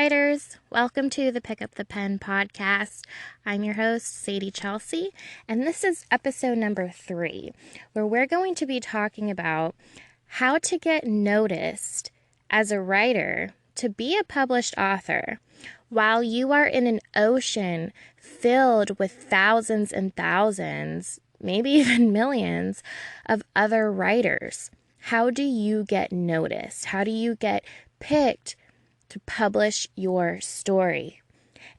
writers. Welcome to the Pick Up the Pen podcast. I'm your host, Sadie Chelsea, and this is episode number 3, where we're going to be talking about how to get noticed as a writer to be a published author while you are in an ocean filled with thousands and thousands, maybe even millions, of other writers. How do you get noticed? How do you get picked to publish your story?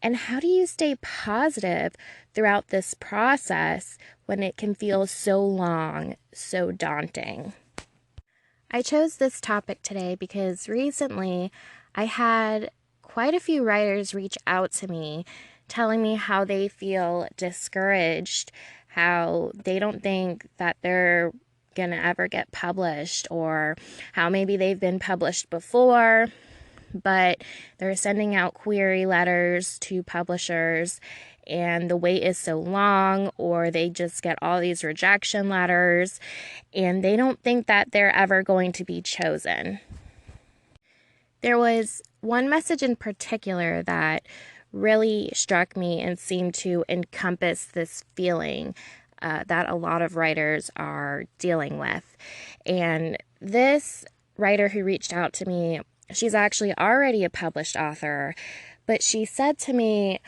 And how do you stay positive throughout this process when it can feel so long, so daunting? I chose this topic today because recently I had quite a few writers reach out to me telling me how they feel discouraged, how they don't think that they're going to ever get published, or how maybe they've been published before, but they're sending out query letters to publishers and the wait is so long, or they just get all these rejection letters and they don't think that they're ever going to be chosen. There was one message in particular that really struck me and seemed to encompass this feeling that a lot of writers are dealing with. And this writer who reached out to me, she's actually already a published author, but she said to me,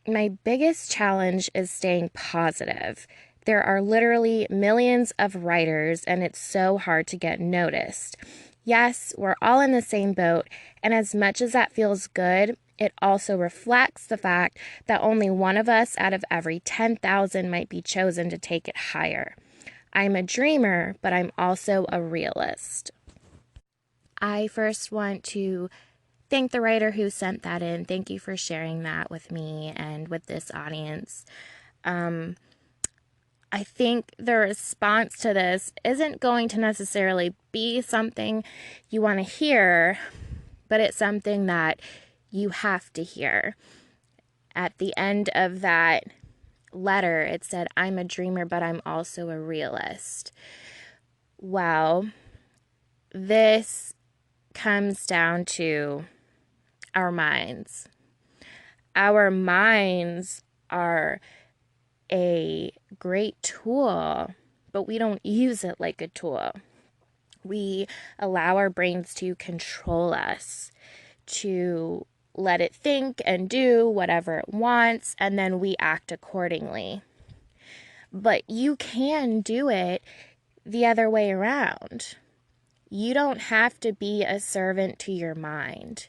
my biggest challenge is staying positive. There are literally millions of writers, and it's so hard to get noticed. Yes, we're all in the same boat, and as much as that feels good, it also reflects the fact that only one of us out of every 10,000 might be chosen to take it higher. I'm a dreamer, but I'm also a realist. I first want to thank the writer who sent that in. Thank you for sharing that with me and with this audience. I think the response to this isn't going to necessarily be something you want to hear, but it's something that you have to hear. At the end of that letter, it said, I'm a dreamer, but I'm also a realist. Well, this comes down to our minds. Our minds are a great tool, but we don't use it like a tool. We allow our brains to control us, to let it think and do whatever it wants, and then we act accordingly. But you can do it the other way around. You don't have to be a servant to your mind.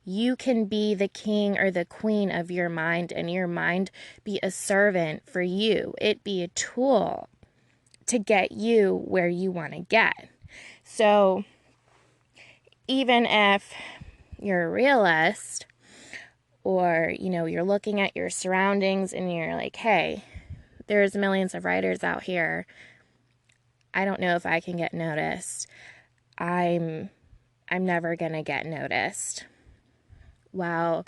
You can be the king or the queen of your mind, and your mind be a servant for you. It be a tool to get you where you want to get. So even if you're a realist, or, you're looking at your surroundings and you're like, hey, there's millions of writers out here. I don't know if I can get noticed. I'm never going to get noticed. Well,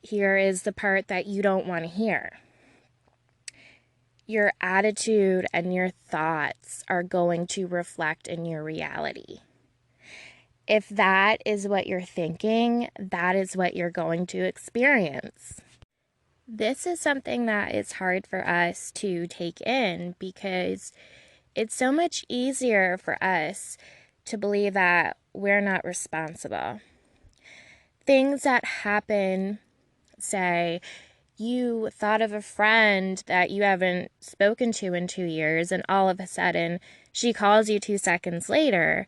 here is the part that you don't want to hear. Your attitude and your thoughts are going to reflect in your reality. If that is what you're thinking, that is what you're going to experience. This is something that is hard for us to take in because it's so much easier for us to believe that we're not responsible. Things that happen, say, you thought of a friend that you haven't spoken to in 2 years, and all of a sudden she calls you 2 seconds later.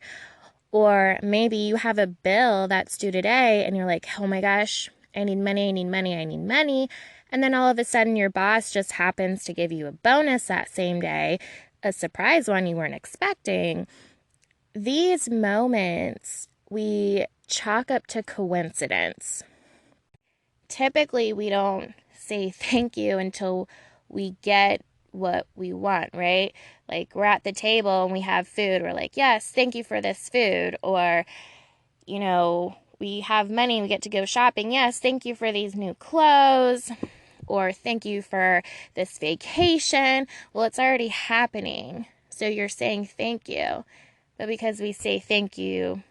Or maybe you have a bill that's due today and you're like, oh my gosh, I need money. And then all of a sudden your boss just happens to give you a bonus that same day, a surprise one you weren't expecting. These moments we chalk up to coincidence. Typically, we don't say thank you until we get what we want, right? Like, we're at the table and we have food. We're like, yes, thank you for this food. Or, we have money and we get to go shopping. Yes, thank you for these new clothes. Or thank you for this vacation. Well, it's already happening. So you're saying thank you. But because we say thank you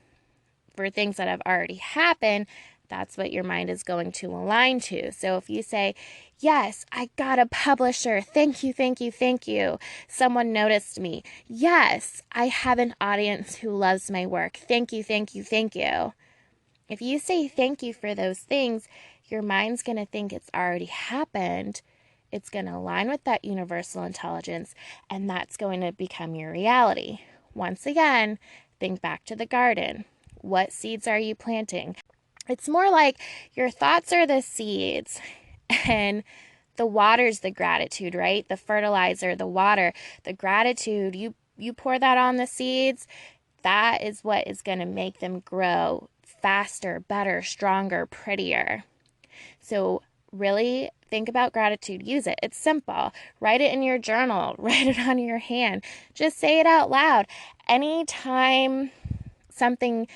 for things that have already happened, that's what your mind is going to align to. So if you say, yes, I got a publisher. Thank you, thank you, thank you. Someone noticed me. Yes, I have an audience who loves my work. Thank you, thank you, thank you. If you say thank you for those things, your mind's going to think it's already happened. It's going to align with that universal intelligence, and that's going to become your reality. Once again, think back to the garden. What seeds are you planting? It's more like your thoughts are the seeds, and the water's the gratitude, right? The fertilizer, the water, the gratitude, you pour that on the seeds, that is what is going to make them grow faster, better, stronger, prettier. So really think about gratitude. Use it. It's simple. Write it in your journal. Write it on your hand. Just say it out loud. Anytime something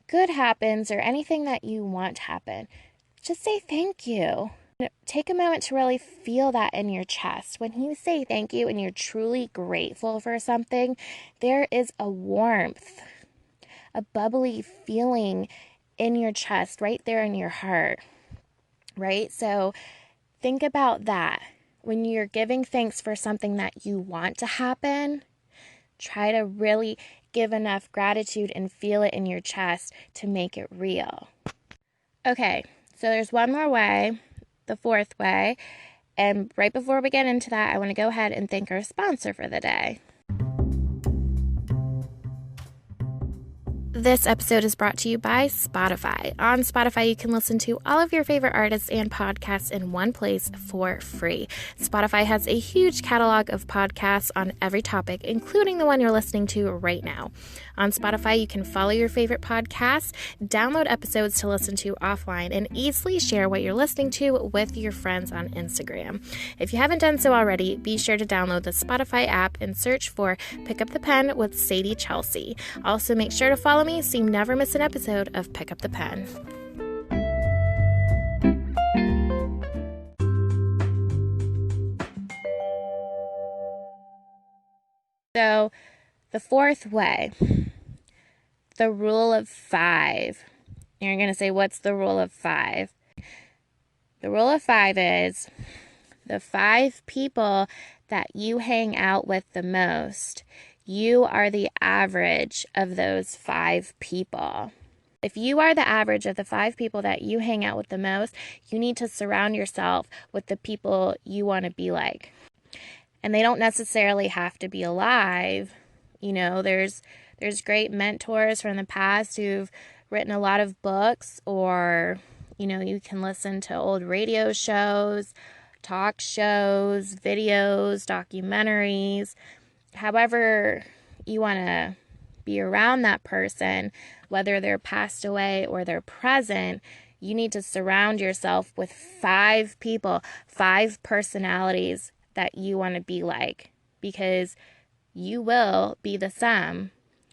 good happens or anything that you want to happen, just say thank you. Take a moment to really feel that in your chest. When you say thank you and you're truly grateful for something, there is a warmth, a bubbly feeling in your chest, right there in your heart, right? So think about that. When you're giving thanks for something that you want to happen, try to really give enough gratitude and feel it in your chest to make it real. Okay, so there's one more way, the fourth way. And right before we get into that, I want to go ahead and thank our sponsor for the day. This episode is brought to you by Spotify. On Spotify, you can listen to all of your favorite artists and podcasts in one place for free. Spotify has a huge catalog of podcasts on every topic, including the one you're listening to right now. On Spotify, you can follow your favorite podcasts, download episodes to listen to offline, and easily share what you're listening to with your friends on Instagram. If you haven't done so already, be sure to download the Spotify app and search for Pick Up the Pen with Sadie Chelsea. Also, make sure to follow me so you never miss an episode of Pick Up the Pen. So, the fourth way, the rule of 5. You're going to say, what's the rule of 5? The rule of 5 is the 5 people that you hang out with the most. You are the average of those 5 people. If you are the average of the 5 people that you hang out with the most, you need to surround yourself with the people you want to be like. And they don't necessarily have to be alive. You know, there's great mentors from the past who've written a lot of books, or, you know, you can listen to old radio shows, talk shows, videos, documentaries. However you want to be around that person, whether they're passed away or they're present, you need to surround yourself with 5 people, 5 personalities that you want to be like, because you will be the sum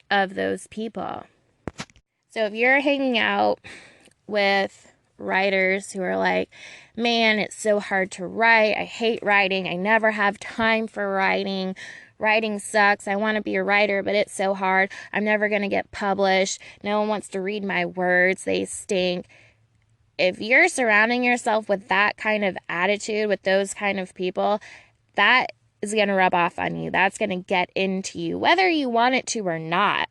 of those people. So if you're hanging out with writers who are like, man, it's so hard to write. I hate writing. I never have time for writing. Writing sucks. I want to be a writer, but it's so hard. I'm never going to get published. No one wants to read my words. They stink. If you're surrounding yourself with that kind of attitude, with those kind of people, that is going to rub off on you. That's going to get into you, whether you want it to or not.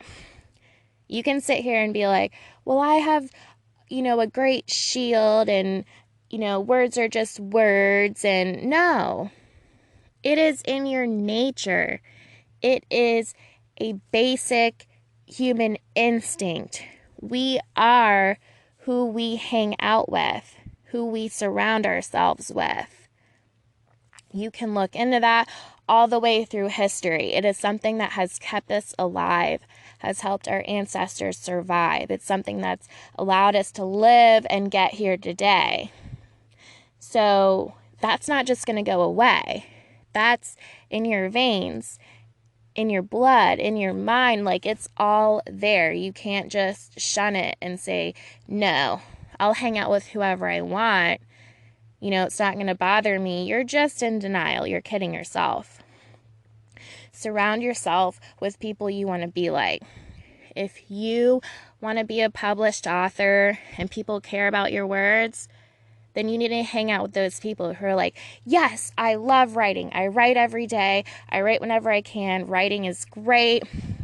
You can sit here and be like, well, I have, a great shield, and, words are just words. And no, it is in your nature. It is a basic human instinct. We are who we hang out with, who we surround ourselves with. You can look into that all the way through history. It is something that has kept us alive, has helped our ancestors survive. It's something that's allowed us to live and get here today. So that's not just going to go away. That's in your veins, in your blood, in your mind. Like, it's all there. You can't just shun it and say, no, I'll hang out with whoever I want. It's not going to bother me. You're just in denial. You're kidding yourself. Surround yourself with people you want to be like. If you want to be a published author and people care about your words, then you need to hang out with those people who are like, yes, I love writing. I write every day. I write whenever I can. Writing is great.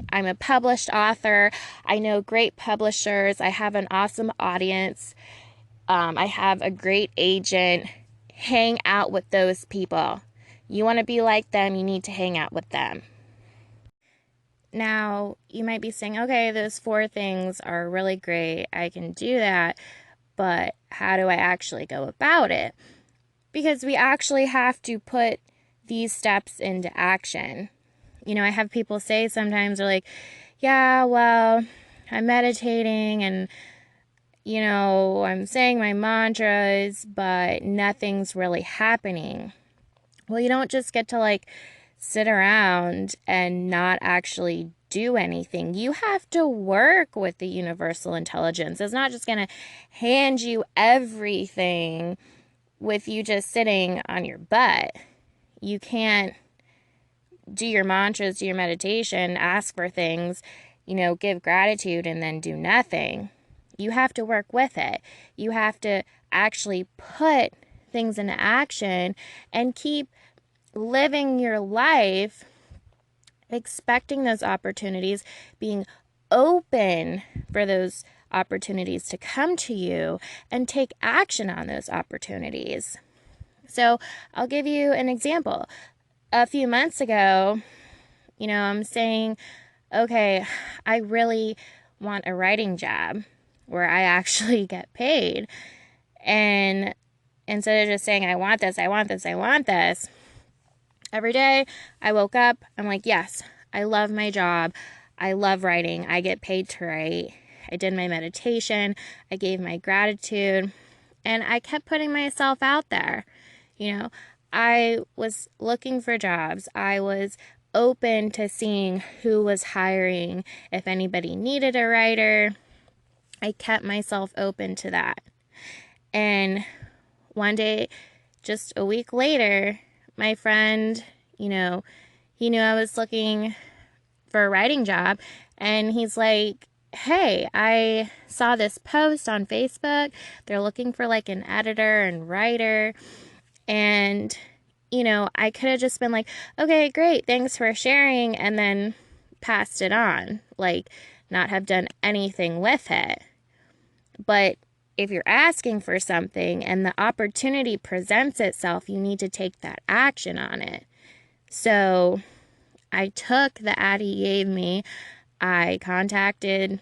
I'm a published author. I know great publishers. I have an awesome audience. I have a great agent. Hang out with those people. You want to be like them, you need to hang out with them. Now, you might be saying, okay, those 4 things are really great. I can do that. But how do I actually go about it? Because we actually have to put these steps into action. You know, I have people say sometimes, they're like, yeah, well, I'm meditating and, you know, I'm saying my mantras, but nothing's really happening. Well, you don't just get to like sit around and not actually do anything. You have to work with the universal intelligence. It's not just going to hand you everything with you just sitting on your butt. You can't do your mantras, do your meditation, ask for things, you know, give gratitude and then do nothing. You have to work with it. You have to actually put things into action and keep living your life expecting those opportunities, being open for those opportunities to come to you and take action on those opportunities. So I'll give you an example. A few months ago, you know, I'm saying, okay, I really want a writing job where I actually get paid. And instead of just saying, I want this, I want this, I want this, every day I woke up, I'm like, yes, I love my job. I love writing. I get paid to write. I did my meditation. I gave my gratitude. And I kept putting myself out there. You know, I was looking for jobs. I was open to seeing who was hiring, if anybody needed a writer. I kept myself open to that. And one day, just a week later, my friend, you know, he knew I was looking for a writing job, and he's like, hey, I saw this post on Facebook. They're looking for like an editor and writer. And, you know, I could have just been like, okay, great, thanks for sharing, and then passed it on, like not have done anything with it. But if you're asking for something and the opportunity presents itself, you need to take that action on it. So I took the ad he gave me. I contacted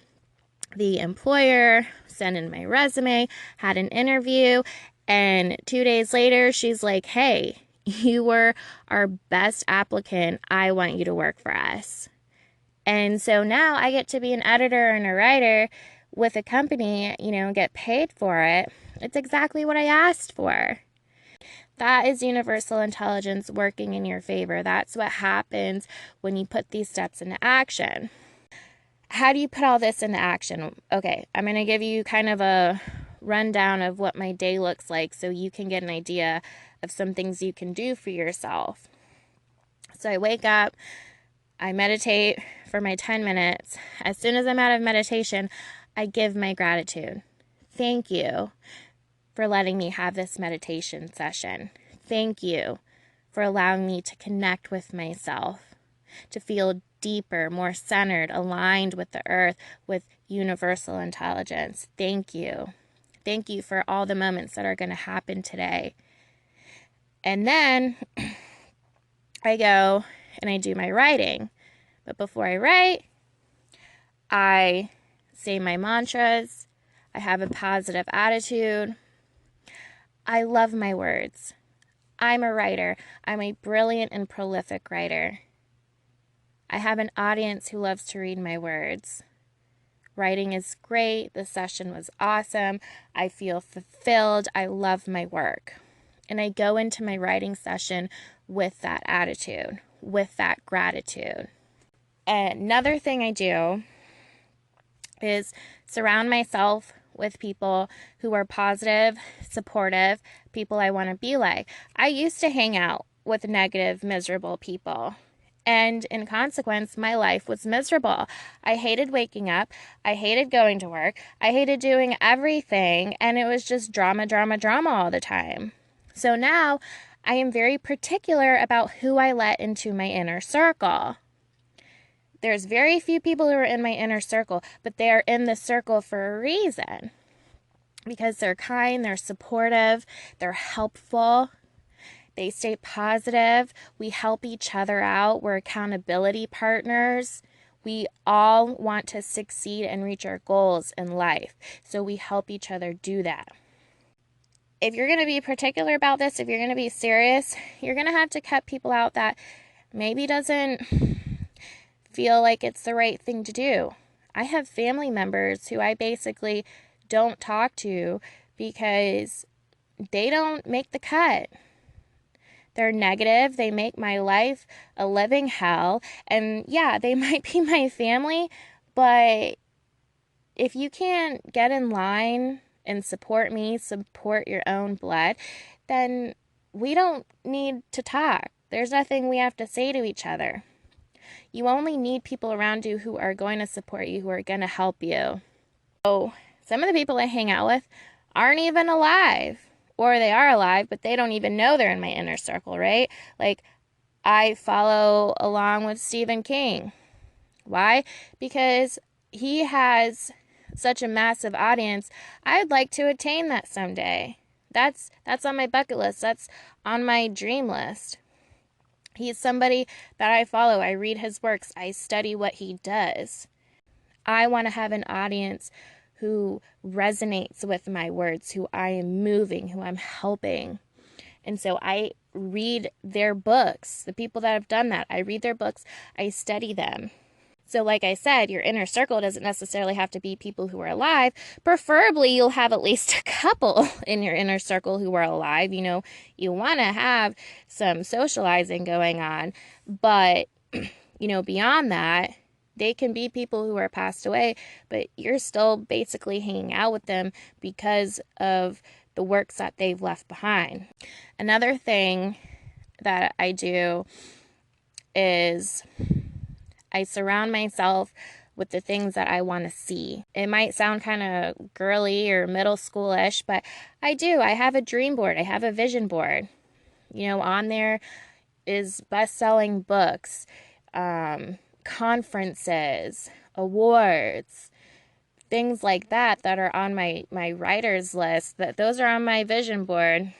the employer, sent in my resume, had an interview, and 2 days later, she's like, hey, you were our best applicant. I want you to work for us. And so now I get to be an editor and a writer with a company, you know, get paid for it. It's exactly what I asked for. That is universal intelligence working in your favor. That's what happens when you put these steps into action. How do you put all this into action? Okay, I'm going to give you kind of a rundown of what my day looks like so you can get an idea of some things you can do for yourself. So I wake up, I meditate for my 10 minutes. As soon as I'm out of meditation, I give my gratitude. Thank you for letting me have this meditation session. Thank you for allowing me to connect with myself, to feel deeper, more centered, aligned with the earth, with universal intelligence. Thank you. Thank you for all the moments that are going to happen today. And then I go and I do my writing. But before I write, I say my mantras. I have a positive attitude. I love my words. I'm a writer. I'm a brilliant and prolific writer. I have an audience who loves to read my words. Writing is great. The session was awesome. I feel fulfilled. I love my work. And I go into my writing session with that attitude, with that gratitude. Another thing I do is surround myself with people who are positive, supportive, people I want to be like. I used to hang out with negative, miserable people. And in consequence, my life was miserable. I hated waking up. I hated going to work. I hated doing everything. And it was just drama, drama, drama all the time. So now I am very particular about who I let into my inner circle. There's very few people who are in my inner circle, but they are in the circle for a reason. Because they're kind, they're supportive, they're helpful. They stay positive. We help each other out. We're accountability partners. We all want to succeed and reach our goals in life. So we help each other do that. If you're going to be particular about this, if you're going to be serious, you're going to have to cut people out that maybe doesn't feel like it's the right thing to do. I have family members who I basically don't talk to because they don't make the cut. They're negative. They make my life a living hell. And yeah, they might be my family, but if you can't get in line and support me, support your own blood, then we don't need to talk. There's nothing we have to say to each other. You only need people around you who are going to support you, who are going to help you. So some of the people I hang out with aren't even alive. Or they are alive, but they don't even know they're in my inner circle, right? Like, I follow along with Stephen King. Why? Because he has such a massive audience. I'd like to attain that someday. That's on my bucket list. That's on my dream list. He's somebody that I follow. I read his works. I study what he does. I want to have an audience who resonates with my words, who I am moving, who I'm helping. And so I read their books. The people that have done that, I read their books, I study them. So like I said, your inner circle doesn't necessarily have to be people who are alive. Preferably, you'll have at least a couple in your inner circle who are alive. You know, you want to have some socializing going on. But, you know, beyond that, they can be people who are passed away, but you're still basically hanging out with them because of the works that they've left behind. Another thing that I do is I surround myself with the things that I want to see. It might sound kind of girly or middle schoolish, but I do. I have a dream board. I have a vision board. You know, on there is best-selling books, conferences, awards, things like that are on my writer's list. Those are on my vision board.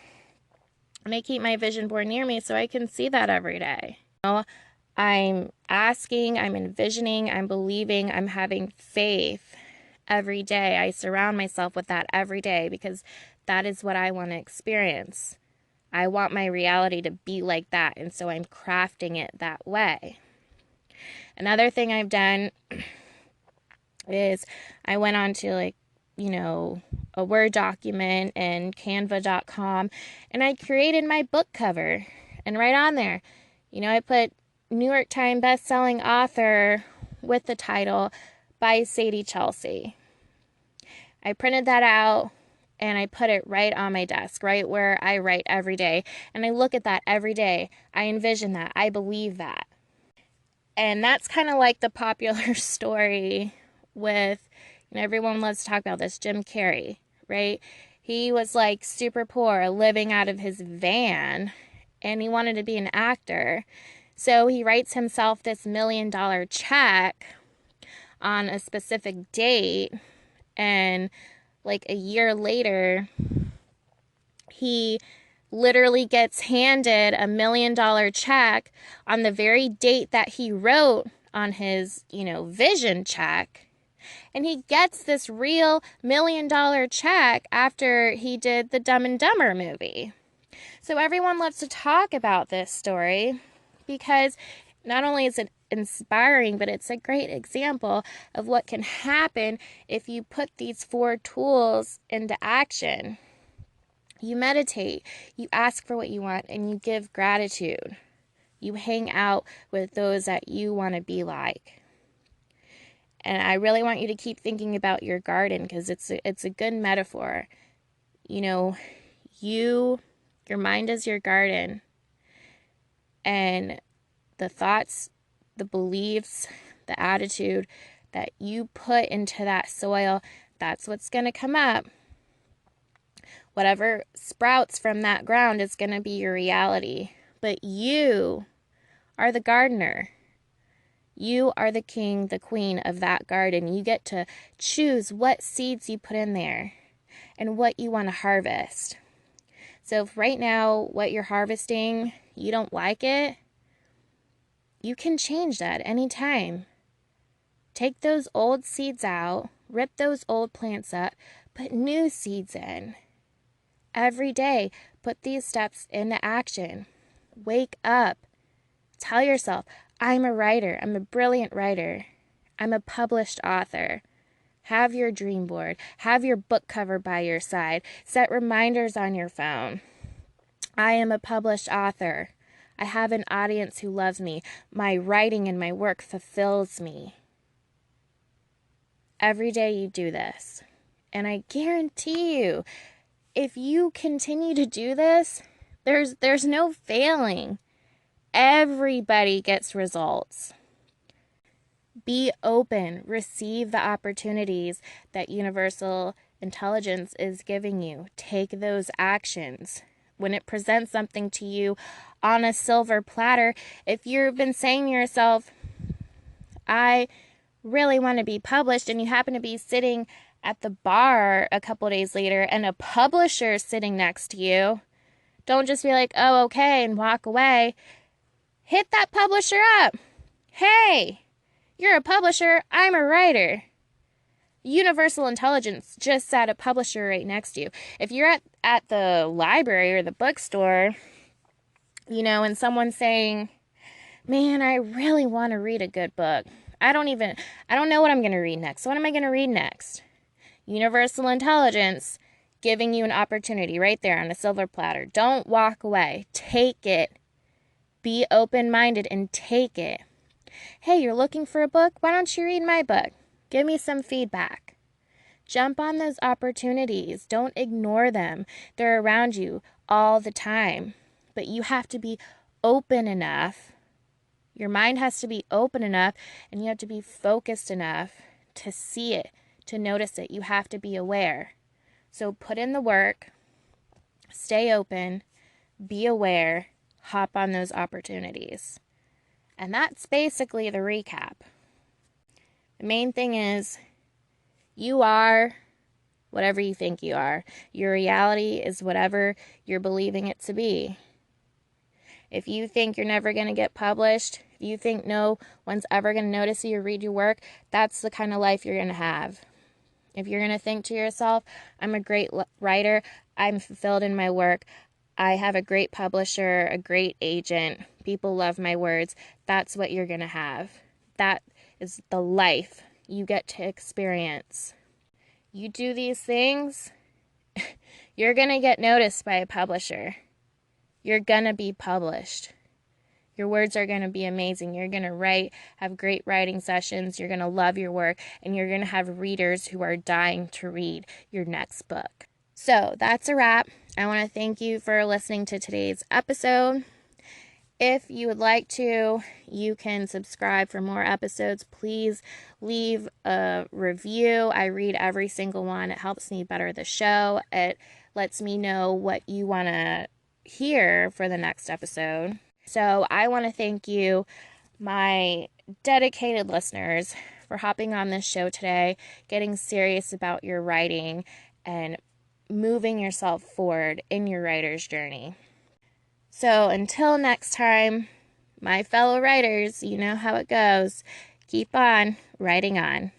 And I keep my vision board near me so I can see that every day. You know, I'm asking, I'm envisioning, I'm believing, I'm having faith every day. I surround myself with that every day because that is what I want to experience. I want my reality to be like that, and so I'm crafting it that way. Another thing I've done is I went on to, like, you know, a Word document and canva.com, and I created my book cover. And right on there, you know, I put New York Times best-selling author with the title by Sadie Chelsea. I printed that out and I put it right on my desk, right where I write every day. And I look at that every day. I envision that. I believe that. And that's kind of like the popular story with, you know, everyone loves to talk about this, Jim Carrey, right? He was like super poor, living out of his van, and he wanted to be an actor. So he writes himself this $1 million check on a specific date, and like a year later, he literally gets handed a $1 million check on the very date that he wrote on his, you know, vision check. And he gets this real $1 million check after he did the Dumb and Dumber movie. So everyone loves to talk about this story because not only is it inspiring, but it's a great example of what can happen if you put these 4 tools into action. You meditate, you ask for what you want, and you give gratitude. You hang out with those that you want to be like. And I really want you to keep thinking about your garden because it's a good metaphor. You know, your mind is your garden. And the thoughts the beliefs, the attitude that you put into that soil, that's what's going to come up. Whatever sprouts from that ground is going to be your reality. But you are the gardener. You are the king, the queen of that garden. You get to choose what seeds you put in there and what you want to harvest. So if right now what you're harvesting, you don't like it, you can change that anytime. Take those old seeds out, rip those old plants up, put new seeds in. Every day, put these steps into action. Wake up. Tell yourself, I'm a writer. I'm a brilliant writer. I'm a published author. Have your dream board. Have your book cover by your side. Set reminders on your phone. I am a published author. I have an audience who loves me. My writing and my work fulfills me. Every day you do this. And I guarantee you, if you continue to do this, there's no failing. Everybody gets results. Be open. Receive the opportunities that universal intelligence is giving you. Take those actions. When it presents something to you on a silver platter, if you've been saying to yourself, I really want to be published, and you happen to be sitting at the bar a couple days later and a publisher sitting next to you, don't just be like, oh, okay, and walk away. Hit that publisher up. Hey, you're a publisher. I'm a writer. Universal intelligence just sat a publisher right next to you. If you're at the library or the bookstore, and someone's saying, man, I really want to read a good book. I don't know what I'm going to read next. What am I going to read next? Universal intelligence giving you an opportunity right there on a silver platter. Don't walk away. Take it. Be open-minded and take it. Hey, you're looking for a book? Why don't you read my book? Give me some feedback. Jump on those opportunities. Don't ignore them. They're around you all the time. But you have to be open enough. Your mind has to be open enough, and you have to be focused enough to see it, to notice it. You have to be aware. So put in the work, stay open, be aware, hop on those opportunities. And that's basically the recap. The main thing is, you are whatever you think you are. Your reality is whatever you're believing it to be. If you think you're never going to get published, if you think no one's ever going to notice you or read your work, that's the kind of life you're going to have. If you're going to think to yourself, I'm a great writer, I'm fulfilled in my work, I have a great publisher, a great agent, people love my words, that's what you're going to have. That is the life you get to experience. You do these things, you're going to get noticed by a publisher. You're going to be published. Your words are going to be amazing. You're going to write, have great writing sessions. You're going to love your work, and you're going to have readers who are dying to read your next book. So that's a wrap. I want to thank you for listening to today's episode. If you would like to, you can subscribe for more episodes. Please leave a review. I read every single one. It helps me better the show. It lets me know what you want to hear for the next episode. So I want to thank you, my dedicated listeners, for hopping on this show today, getting serious about your writing, and moving yourself forward in your writer's journey. So until next time, my fellow writers, you know how it goes. Keep on writing on.